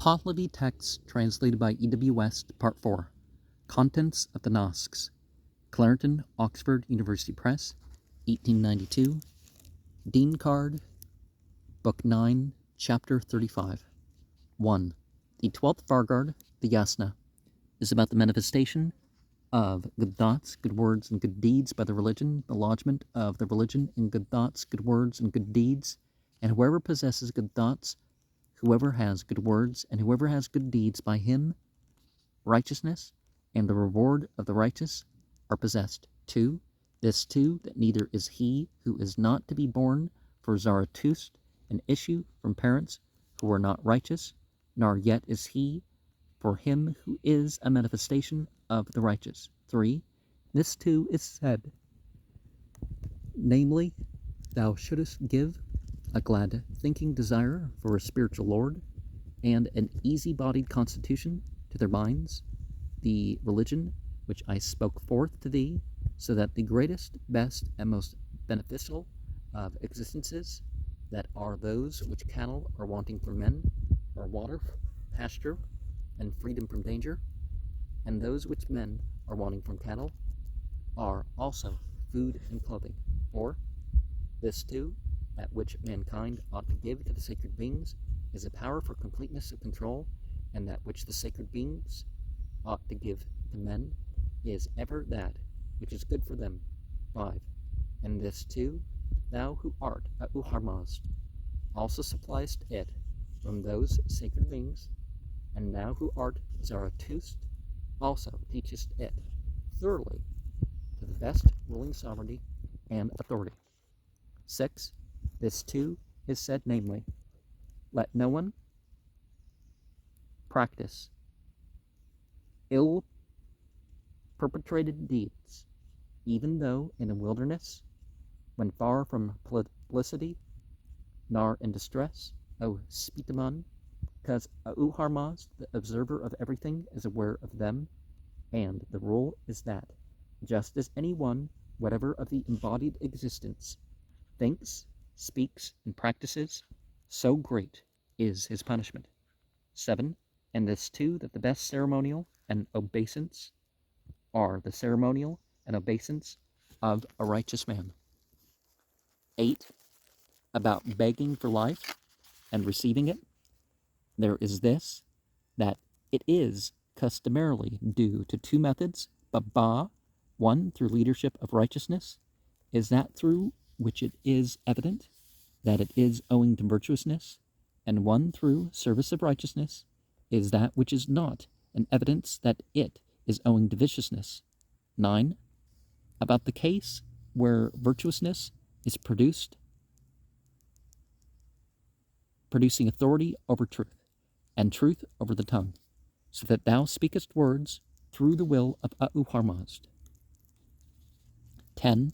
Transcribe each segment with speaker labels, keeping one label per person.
Speaker 1: Pahlavi text translated by E.W. West, Part 4. Contents of the Nasks. Clarendon, Oxford University Press, 1892. Dinkard, Book 9, Chapter 35. 1. The 12th Vargard, the Yasna, is about the manifestation of good thoughts, good words, and good deeds by the religion, the lodgment of the religion in good thoughts, good words, and good deeds, and whoever possesses good thoughts, whoever has good words, and whoever has good deeds, by him righteousness and the reward of the righteous are possessed. 2. This too, that neither is he who is not to be born for Zarathustra an issue from parents who are not righteous, nor yet is he for him who is a manifestation of the righteous. 3. This too is said, namely, thou shouldest give a glad thinking desire for a spiritual lord, and an easy-bodied constitution to their minds, the religion which I spoke forth to thee, so that the greatest, best, and most beneficial of existences, that are those which cattle are wanting for men, are water, pasture, and freedom from danger, and those which men are wanting from cattle, are also food and clothing. 4. This too, that which mankind ought to give to the sacred beings, is a power for completeness of control, and that which the sacred beings ought to give to men is ever that which is good for them. 5. And this too, thou who art a Uharmazd, also suppliest it from those sacred beings, and thou who art Zarathustra also teachest it thoroughly to the best ruling sovereignty and authority. 6. This too is said, namely, let no one practice ill perpetrated deeds, even though in a wilderness, when far from publicity, nor in distress, O Spitaman, because Uharmaz, the observer of everything, is aware of them, and the rule is that, just as any one, whatever of the embodied existence, thinks, speaks, and practices, so great is his punishment. 7. And this too, that the best ceremonial and obeisance are the ceremonial and obeisance of a righteous man. 8. About begging for life and receiving it, there is this, that it is customarily due to two methods, but one through leadership of righteousness, is that through which it is evident that it is owing to virtuousness, and one through service of righteousness is that which is not an evidence that it is owing to viciousness. 9. About the case where virtuousness is producing authority over truth, and truth over the tongue, so that thou speakest words through the will of Uharmazd. 10.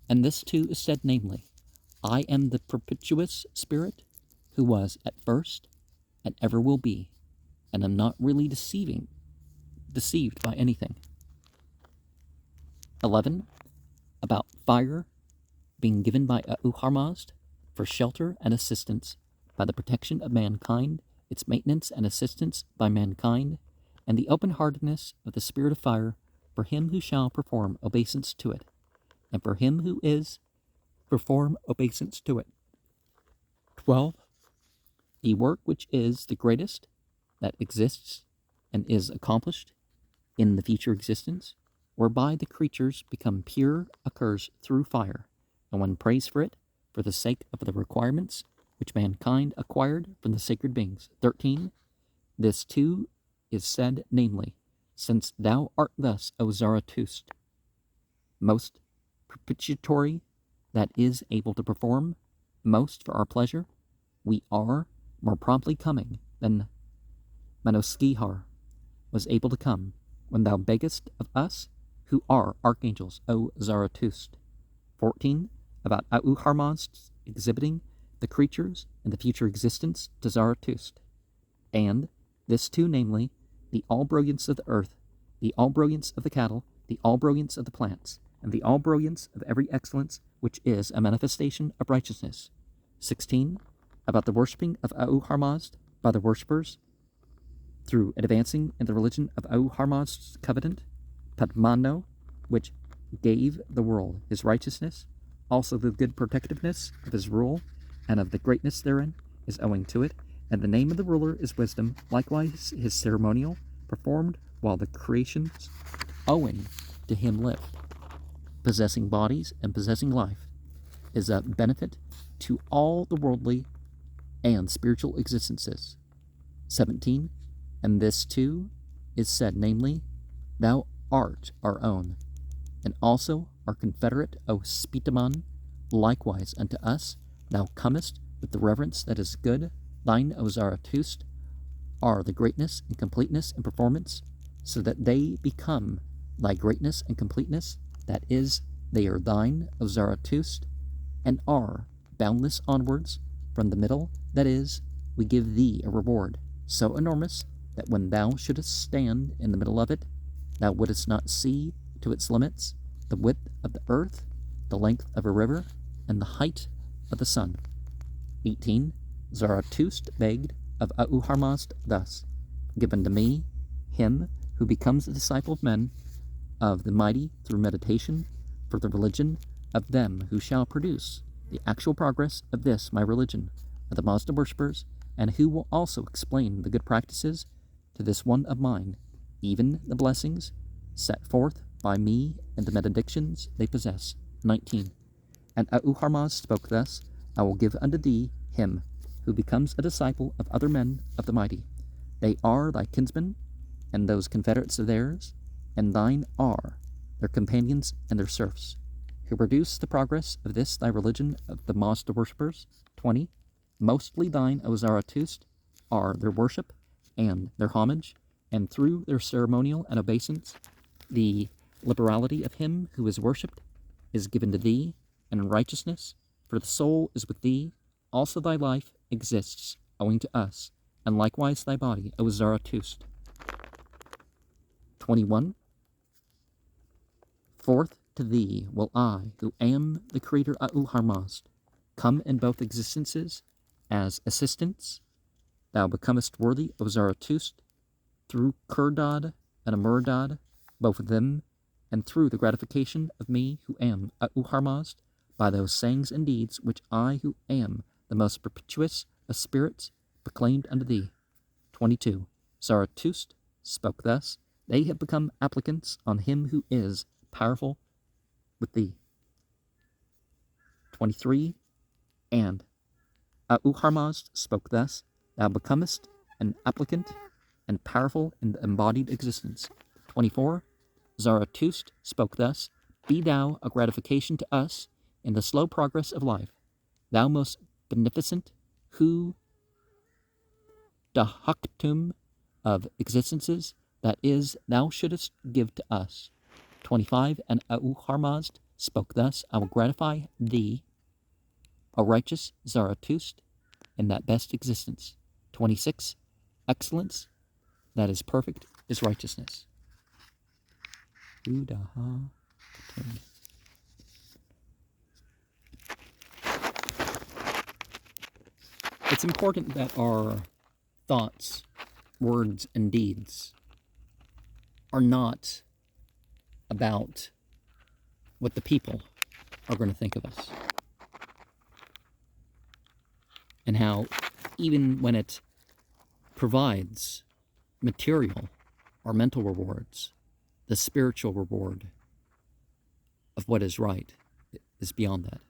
Speaker 1: And this too is said, namely, I am the perpetuous spirit, who was at first, and ever will be, and am not really deceived by anything. 11. About fire being given by Uharmazd for shelter and assistance by the protection of mankind, its maintenance and assistance by mankind, and the open-heartedness of the spirit of fire for him who shall perform obeisance to it, and for him who is perform obeisance to it. 12. The work which is the greatest that exists and is accomplished in the future existence, whereby the creatures become pure, occurs through fire, and one prays for it for the sake of the requirements which mankind acquired from the sacred beings. 13. This too is said, namely, since thou art thus, O Zarathustra, most propitiatory, that is able to perform most for our pleasure, we are more promptly coming than Manoskihar was able to come, when thou beggest of us, who are archangels, O Zarathustra. 14. About Uharmazd exhibiting the creatures and the future existence to Zarathustra. And this too, namely, the all-brilliance of the earth, the all-brilliance of the cattle, the all-brilliance of the plants, and the all-brilliance of every excellence which is a manifestation of righteousness. 16. About the worshipping of Uharmazd by the worshippers, through advancing in the religion of Harmaz's covenant, Padmano, which gave the world his righteousness, also the good protectiveness of his rule, and of the greatness therein, is owing to it, and the name of the ruler is wisdom, likewise his ceremonial, performed while the creations owing to him lived, possessing bodies and possessing life, is a benefit to all the worldly and spiritual existences. 17. And this too is said, namely, thou art our own, and also our confederate, O Spitaman, likewise unto us thou comest with the reverence that is good, thine, O Zarathustra, are the greatness and completeness and performance, so that they become thy greatness and completeness, that is, they are thine, O Zarathustra, and are boundless onwards from the middle, that is, we give thee a reward so enormous that when thou shouldest stand in the middle of it, thou wouldest not see to its limits the width of the earth, the length of a river, and the height of the sun. 18. Zarathustra begged of Ahurmazd thus, given to me, him who becomes a disciple of men, of the mighty through meditation, for the religion of them who shall produce the actual progress of this my religion, of the Mazda worshippers, and who will also explain the good practices to this one of mine, even the blessings set forth by me and the benedictions they possess. 19. And Ahurmazd spoke thus, I will give unto thee him who becomes a disciple of other men of the mighty. They are thy kinsmen, and those confederates of theirs, and thine are their companions and their serfs, who produce the progress of this thy religion of the Mazda worshippers. 20. Mostly thine, O Zarathustra, are their worship and their homage, and through their ceremonial and obeisance, the liberality of him who is worshipped is given to thee, and in righteousness, for the soul is with thee, also thy life exists owing to us, and likewise thy body, O Zarathustra. 21. Forth to thee will I, who am the creator Ahurmazd, come in both existences as assistants. Thou becomest worthy, O Zarathustra, through Kurdad and Amuradad, both of them, and through the gratification of me who am Ahurmazd, by those sayings and deeds which I who am the most perpetuous of spirits proclaimed unto thee. 22. Zarathustra spoke thus, they have become applicants on him who is powerful with thee. 23. And Ahurmazd spoke thus, thou becomest an applicant and powerful in the embodied existence. 24. Zarathustra spoke thus, be thou a gratification to us in the slow progress of life, thou most beneficent, who dahaktum of existences, that is, thou shouldest give to us. 25. And Ahurmazd spoke thus, I will gratify thee, O righteous Zarathustra, in that best existence. 26. Excellence that is perfect is righteousness. It's important that our thoughts, words, and deeds are not about what the people are going to think of us. And how, even when it provides material or mental rewards, the spiritual reward of what is right is beyond that.